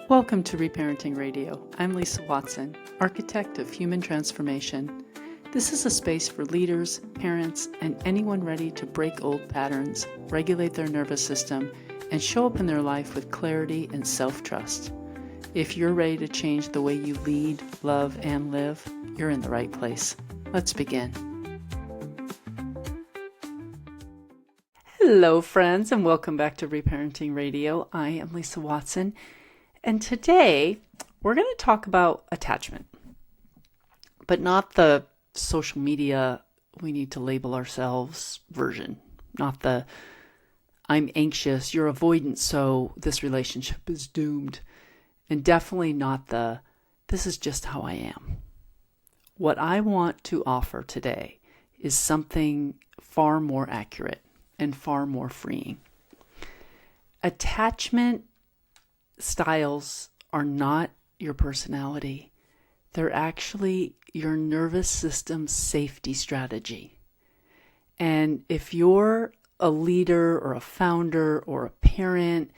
Welcome to Reparenting Radio. I'm Lisa Watson, architect of human transformation. This is a space for leaders, parents, and anyone ready to break old patterns, regulate their nervous system, and show up in their life with clarity and self-trust. If you're ready to change the way you lead, love, and live, you're in the right place. Let's begin. Hello, friends, and welcome back to Reparenting Radio. I am Lisa Watson, and today we're going to talk about attachment, but not the social media, we need to label ourselves version, not the I'm anxious, you're avoidant, so this relationship is doomed, and definitely not the this is just how I am. What I want to offer today is something far more accurate and far more freeing. Attachment styles are not your personality. They're actually your nervous system's safety strategy. And if you're a leader or a founder or a parent,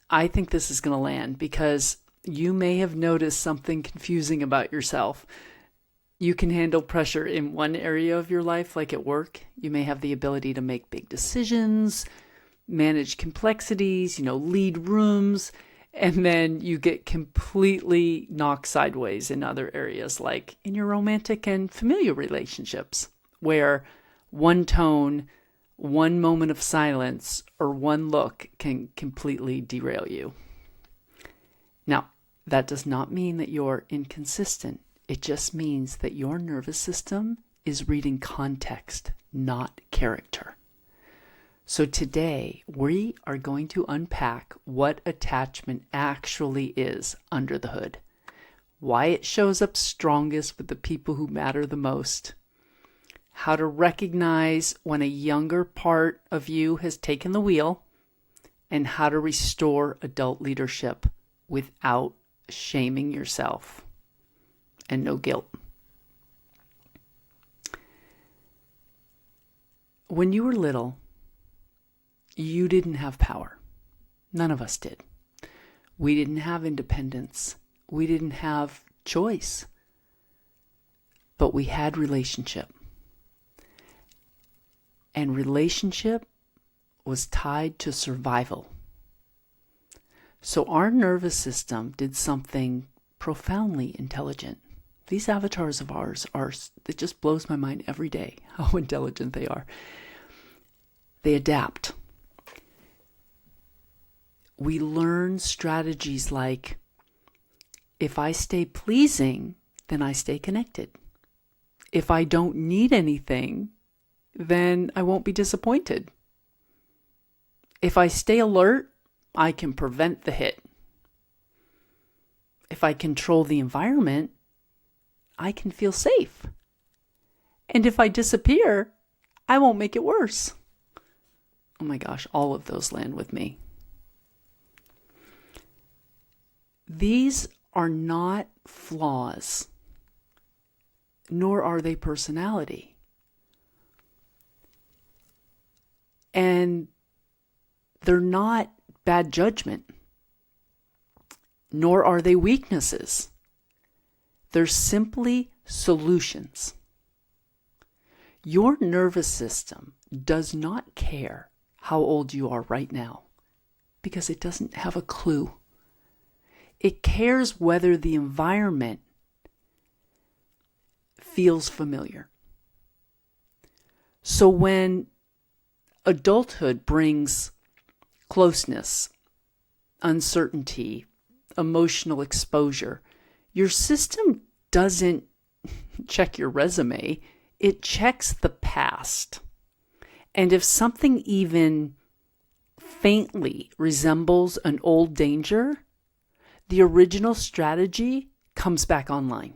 I think this is going to land because you may have noticed something confusing about yourself. You can handle pressure in one area of your life, like at work. You may have the ability to make big decisions, manage complexities, lead rooms, and then you get completely knocked sideways in other areas, like in your romantic and familial relationships, where one tone, one moment of silence, or one look can completely derail you. Now, that does not mean that you're inconsistent. It just means that your nervous system is reading context, not character. So today, we are going to unpack what attachment actually is under the hood, why it shows up strongest with the people who matter the most, how to recognize when a younger part of you has taken the wheel, and how to restore adult leadership without shaming yourself. And no guilt. When you were little, you didn't have power. None of us did. We didn't have independence. We didn't have choice. But we had relationship. And relationship was tied to survival. So our nervous system did something profoundly intelligent. These avatars of ours it just blows my mind every day how intelligent they are. They adapt. We learn strategies like, if I stay pleasing, then I stay connected. If I don't need anything, then I won't be disappointed. If I stay alert, I can prevent the hit. If I control the environment, I can feel safe. And if I disappear, I won't make it worse. Oh my gosh, all of those land with me. These are not flaws, nor are they personality. And they're not bad judgment, nor are they weaknesses. They're simply solutions. Your nervous system does not care how old you are right now because it doesn't have a clue. It cares whether the environment feels familiar. So when adulthood brings closeness, uncertainty, emotional exposure, your system doesn't check your resume, it checks the past. And if something even faintly resembles an old danger, the original strategy comes back online.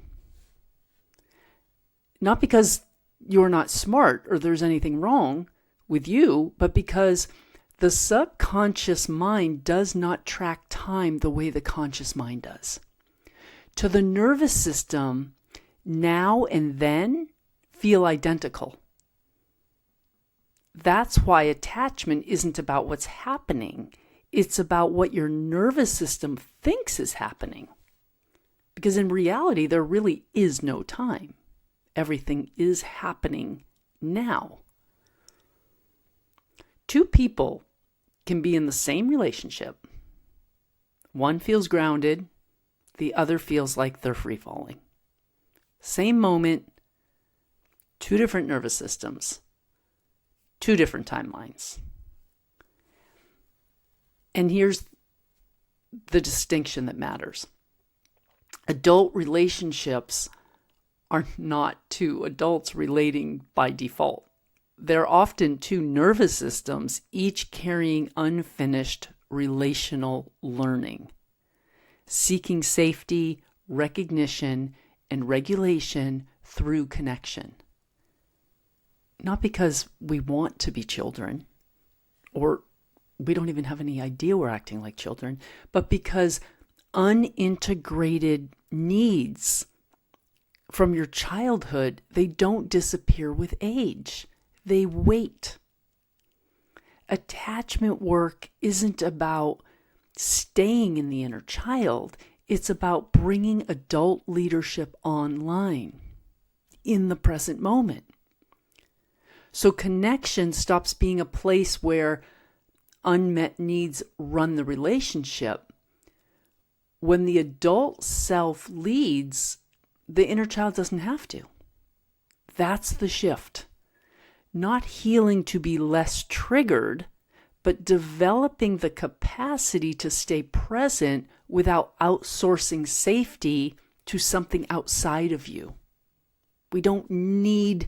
Not because you're not smart or there's anything wrong with you, but because the subconscious mind does not track time the way the conscious mind does. To the nervous system, now and then feel identical. That's why attachment isn't about what's happening. It's about what your nervous system thinks is happening. Because in reality, there really is no time. Everything is happening now. Two people can be in the same relationship. One feels grounded, the other feels like they're free falling. Same moment, two different nervous systems, two different timelines. And here's the distinction that matters. Adult relationships are not two adults relating by default. They're often two nervous systems, each carrying unfinished relational learning, seeking safety, recognition, and regulation through connection. Not because we want to be children, or we don't even have any idea we're acting like children, but because unintegrated needs from your childhood, they don't disappear with age. They wait. Attachment work isn't about staying in the inner child. It's about bringing adult leadership online in the present moment. So connection stops being a place where unmet needs run the relationship. When the adult self leads, the inner child doesn't have to. That's the shift. Not healing to be less triggered, but developing the capacity to stay present without outsourcing safety to something outside of you. We don't need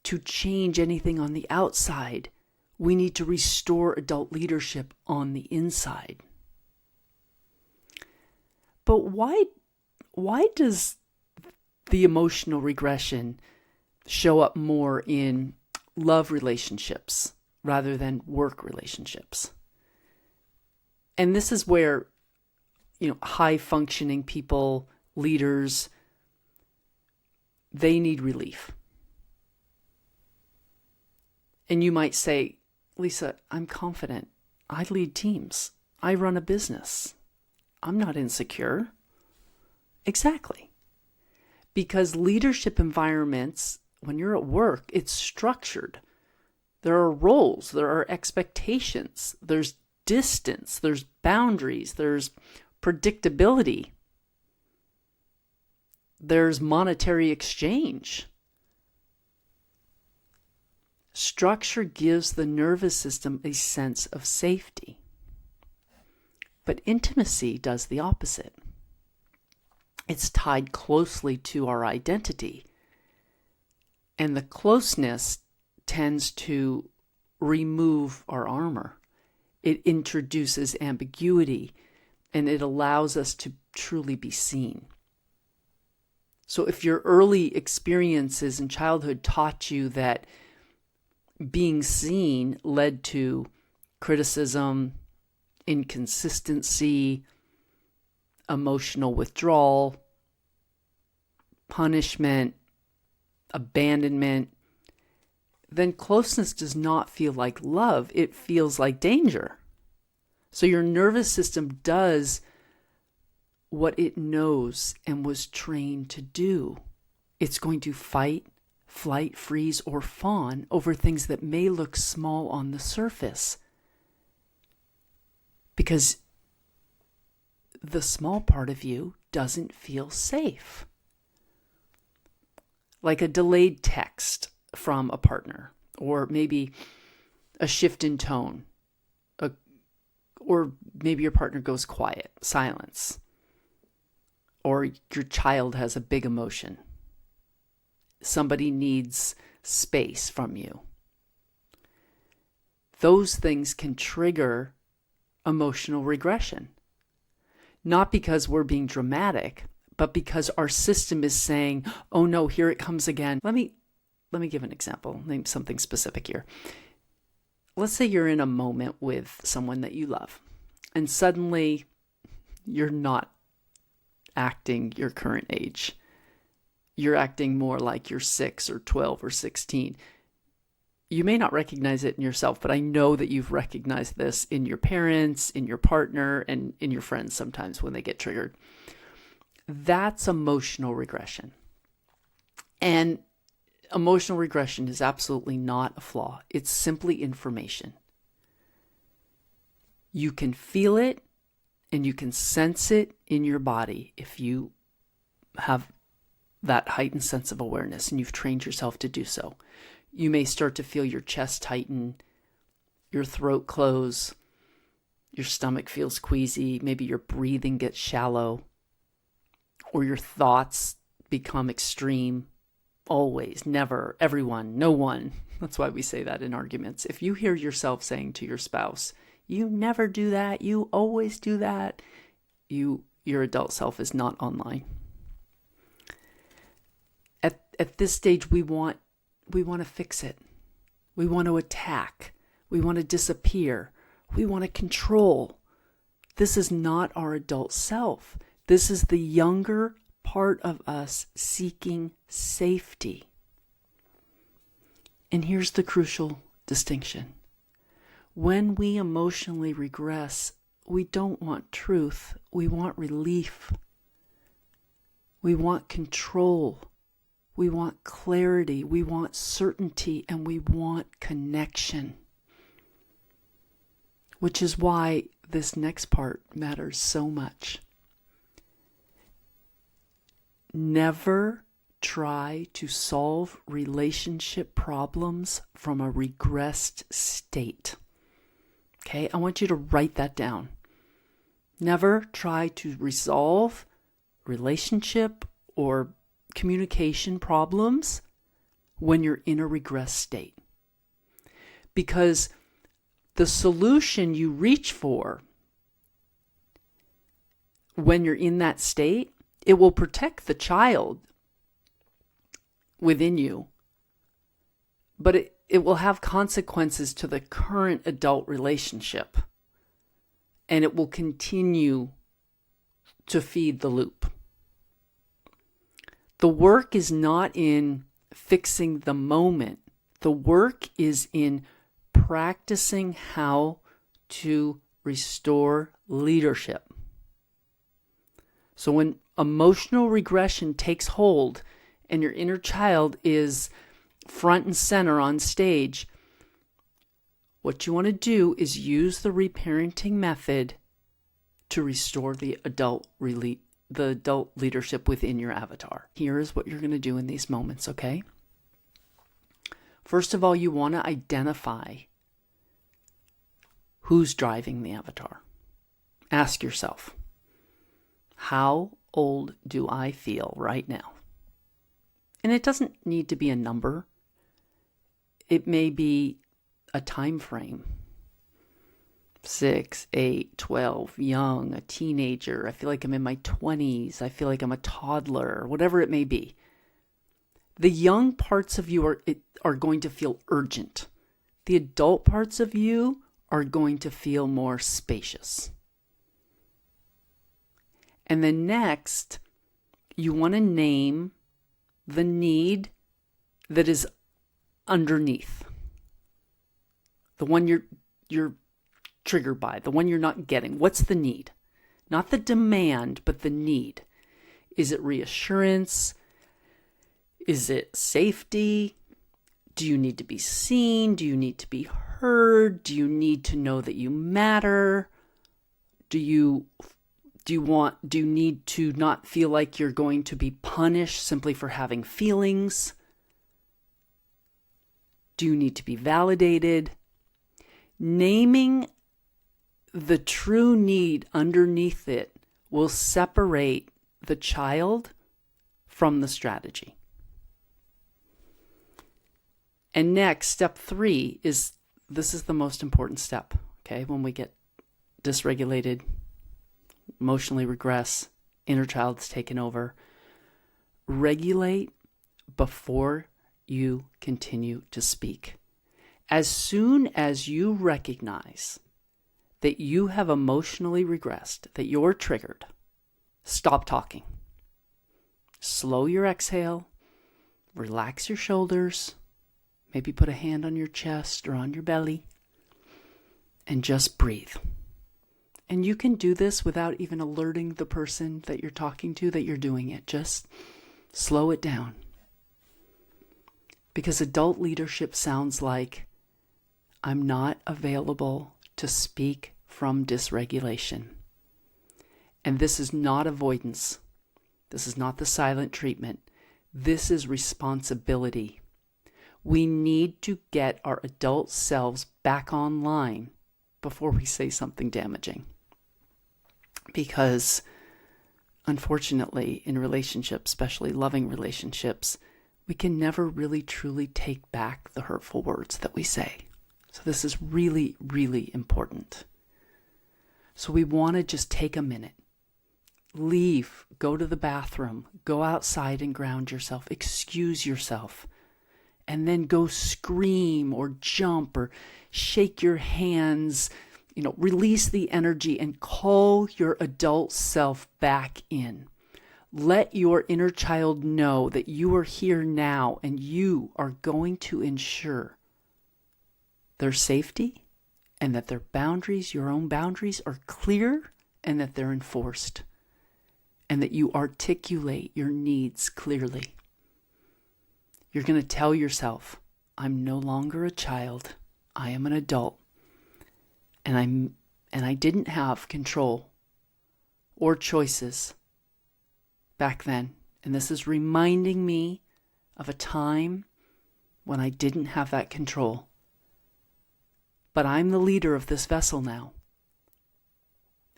to change anything on the outside. We need to restore adult leadership on the inside. But why does the emotional regression show up more in love relationships rather than work relationships? And this is where, high functioning people, leaders, they need relief. And you might say, Lisa, I'm confident. I lead teams. I run a business. I'm not insecure. Exactly. Because leadership environments, when you're at work, it's structured. There are roles, there are expectations, there's distance, there's boundaries, there's predictability, there's monetary exchange. Structure gives the nervous system a sense of safety. But intimacy does the opposite. It's tied closely to our identity. And the closeness tends to remove our armor. It introduces ambiguity, and it allows us to truly be seen. So if your early experiences in childhood taught you that being seen led to criticism, inconsistency, emotional withdrawal, punishment, abandonment, then closeness does not feel like love. It feels like danger. So your nervous system does what it knows and was trained to do. It's going to fight, flight, freeze, or fawn over things that may look small on the surface. Because the small part of you doesn't feel safe. Like a delayed text from a partner, or maybe a shift in tone, or maybe your partner goes quiet, silence, or your child has a big emotion. Somebody needs space from you. Those things can trigger emotional regression. Not because we're being dramatic, but because our system is saying, oh no, here it comes again. Let me give an example, name something specific here. Let's say you're in a moment with someone that you love, and suddenly you're not acting your current age. You're acting more like you're 6 or 12 or 16. you may not recognize it in yourself, but I know that you've recognized this in your parents, in your partner, and in your friends sometimes when they get triggered. That's emotional regression. And emotional regression is absolutely not a flaw. It's simply information. You can feel it and you can sense it in your body if you have that heightened sense of awareness and you've trained yourself to do so. You may start to feel your chest tighten, your throat close, your stomach feels queasy, maybe your breathing gets shallow, or your thoughts become extreme. Always, never, everyone, no one. That's why we say that in arguments. If you hear yourself saying to your spouse, "You never do that, you always do that," your adult self is not online. At this stage, we want to fix it. We want to attack. We want to disappear. We want to control. This is not our adult self. This is the younger part of us seeking safety. And here's the crucial distinction. When we emotionally regress, we don't want truth. We want relief. We want control. We want clarity, we want certainty, and we want connection. Which is why this next part matters so much. Never try to solve relationship problems from a regressed state. Okay, I want you to write that down. Never try to resolve relationship or communication problems when you're in a regress state. Because the solution you reach for when you're in that state, it will protect the child within you, but it will have consequences to the current adult relationship, and it will continue to feed the loop. The work is not in fixing the moment. The work is in practicing how to restore leadership. So when emotional regression takes hold and your inner child is front and center on stage, what you want to do is use the reparenting method to restore the adult leadership within your avatar. Here is what you're going to do in these moments, okay? First of all, you want to identify who's driving the avatar. Ask yourself, how old do I feel right now? And it doesn't need to be a number. It may be a time frame. 6, 8, 12, young, a teenager. I feel like I'm in my 20s. I feel like I'm a toddler, whatever it may be. The young parts of you are going to feel urgent. The adult parts of you are going to feel more spacious. And then next, you want to name the need that is underneath. The one you're triggered by, the one you're not getting. What's the need? Not the demand, but the need. Is it reassurance? Is it safety? Do you need to be seen? Do you need to be heard? Do you need to know that you matter? Do you need to not feel like you're going to be punished simply for having feelings? Do you need to be validated? Naming the true need underneath it will separate the child from the strategy. And next, step 3 is, this is the most important step, okay? When we get dysregulated, emotionally regress, inner child's taken over. Regulate before you continue to speak. As soon as you recognize that you have emotionally regressed, that you're triggered, stop talking. Slow your exhale, relax your shoulders, Maybe put a hand on your chest or on your belly and just breathe. And you can do this without even alerting the person that you're talking to that you're doing it. Just slow it down. Because adult leadership sounds like, I'm not available to speak from dysregulation. And this is not avoidance. This is not the silent treatment. This is responsibility. We need to get our adult selves back online before we say something damaging. Because unfortunately, in relationships, especially loving relationships, we can never really truly take back the hurtful words that we say. So this is really, really important. So we want to just take a minute. Leave, go to the bathroom, go outside and ground yourself, excuse yourself, and then go scream or jump or shake your hands, release the energy and call your adult self back in. Let your inner child know that you are here now and you are going to ensure their safety and that their boundaries, your own boundaries, are clear and that they're enforced and that you articulate your needs clearly. You're going to tell yourself, I'm no longer a child. I am an adult. And I didn't have control or choices back then. And this is reminding me of a time when I didn't have that control. But I'm the leader of this vessel now.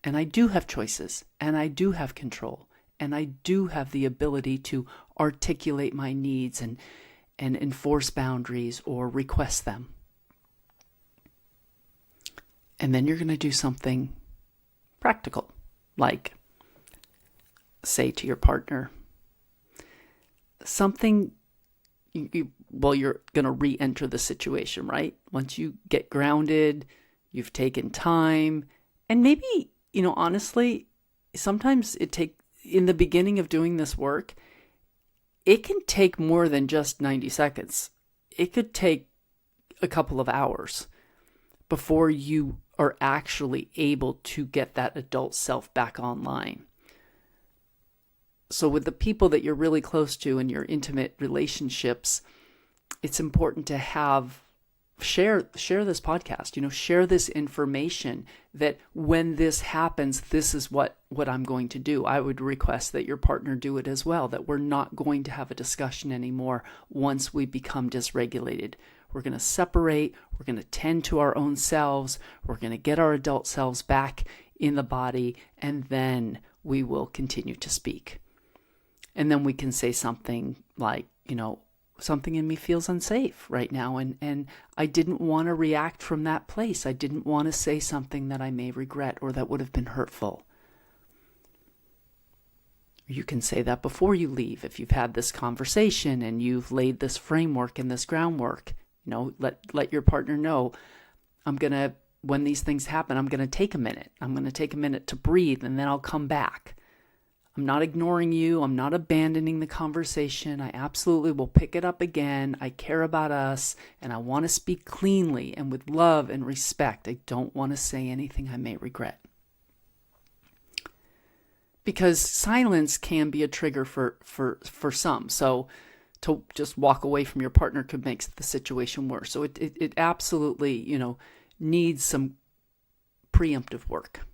And I do have choices, and I do have control, and I do have the ability to articulate my needs and enforce boundaries or request them. And then you're going to do something practical, like say to your partner something, you're going to re-enter the situation, right? Once you get grounded, you've taken time, and maybe, honestly, sometimes in the beginning of doing this work, it can take more than just 90 seconds. It could take a couple of hours before you are actually able to get that adult self back online. So with the people that you're really close to in your intimate relationships, it's important to share this podcast, share this information that when this happens, this is what I'm going to do. I would request that your partner do it as well, that we're not going to have a discussion anymore once we become dysregulated. We're going to separate. We're going to tend to our own selves. We're going to get our adult selves back in the body, and then we will continue to speak. And then we can say something like, something in me feels unsafe right now, and I didn't want to react from that place. I didn't want to say something that I may regret or that would have been hurtful. You can say that before you leave if you've had this conversation and you've laid this framework and this groundwork. Let your partner know, when these things happen, I'm going to take a minute. I'm going to take a minute to breathe, and then I'll come back. I'm not ignoring you. I'm not abandoning the conversation. I absolutely will pick it up again. I care about us, and I want to speak cleanly and with love and respect. I don't want to say anything I may regret. Because silence can be a trigger for some. So to just walk away from your partner could make the situation worse. So it absolutely, needs some preemptive work.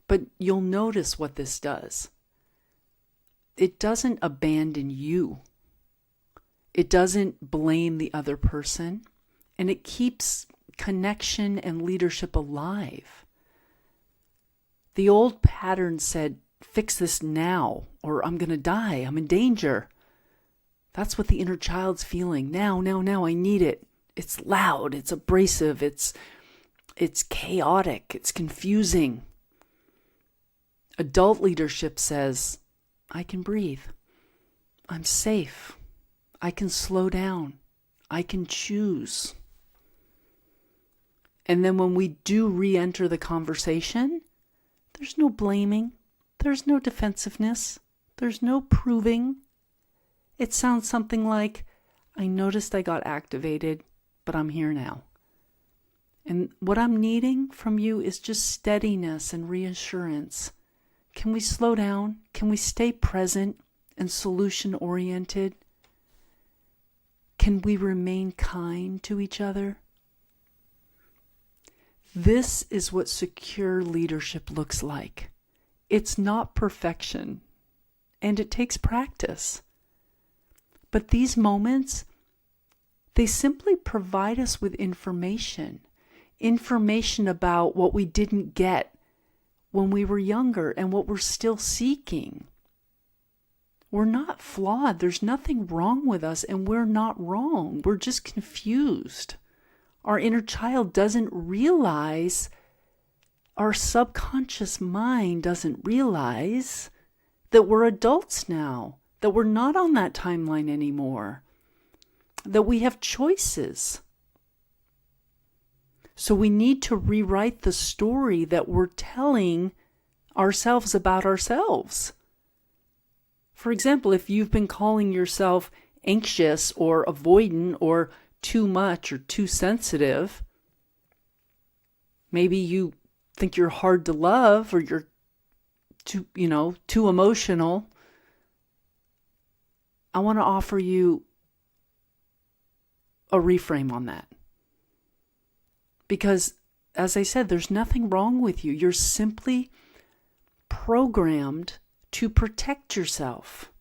But you'll notice what this does. It doesn't abandon you. It doesn't blame the other person. And it keeps connection and leadership alive. The old pattern said, fix this now, or I'm going to die. I'm in danger. That's what the inner child's feeling. Now, I need it. It's loud. It's abrasive. It's chaotic. It's confusing. Adult leadership says, I can breathe. I'm safe. I can slow down. I can choose. And then when we do re-enter the conversation, there's no blaming. There's no defensiveness. There's no proving. It sounds something like, I noticed I got activated, but I'm here now. And what I'm needing from you is just steadiness and reassurance. Can we slow down? Can we stay present and solution-oriented? Can we remain kind to each other? This is what secure leadership looks like. It's not perfection, and it takes practice. But these moments, they simply provide us with information about what we didn't get when we were younger and what we're still seeking. We're not flawed. There's nothing wrong with us, and we're not wrong. We're just confused. Our inner child doesn't realize, our subconscious mind doesn't realize that we're adults now, that we're not on that timeline anymore, that we have choices. So we need to rewrite the story that we're telling ourselves about ourselves. For example, if you've been calling yourself anxious or avoidant or too much or too sensitive, maybe you think you're hard to love or you're too emotional, I want to offer you a reframe on that. Because, as I said, there's nothing wrong with you. You're simply programmed to protect yourself.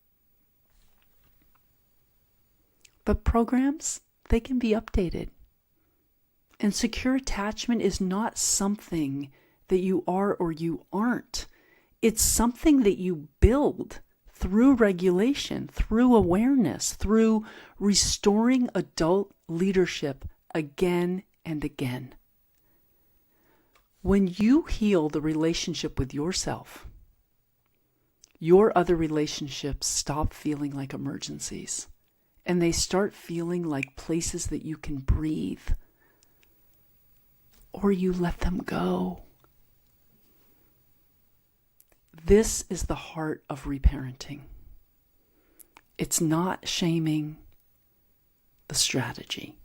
But programs, they can be updated. And secure attachment is not something that you are or you aren't. It's something that you build through regulation, through awareness, through restoring adult leadership again and again. When you heal the relationship with yourself, your other relationships stop feeling like emergencies, and they start feeling like places that you can breathe, or you let them go. This is the heart of reparenting. It's not shaming the strategy,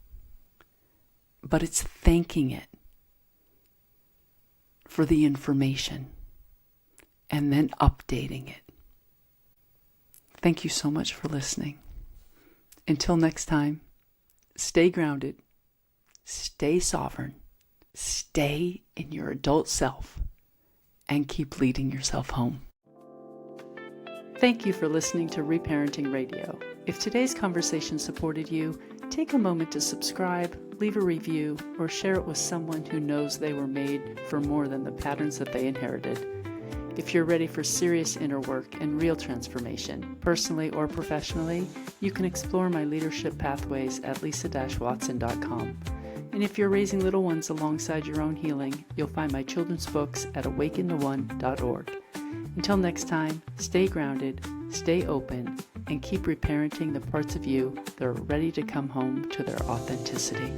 but it's thanking it for the information and then updating it. Thank you so much for listening. Until next time, stay grounded, stay sovereign, stay in your adult self, and keep leading yourself home. Thank you for listening to Reparenting Radio. If today's conversation supported you, take a moment to subscribe, leave a review, or share it with someone who knows they were made for more than the patterns that they inherited. If you're ready for serious inner work and real transformation, personally or professionally, you can explore my leadership pathways at lisa-watson.com. And if you're raising little ones alongside your own healing, you'll find my children's books at awakentheone.org. Until next time, stay grounded, stay open, and keep reparenting the parts of you that are ready to come home to their authenticity.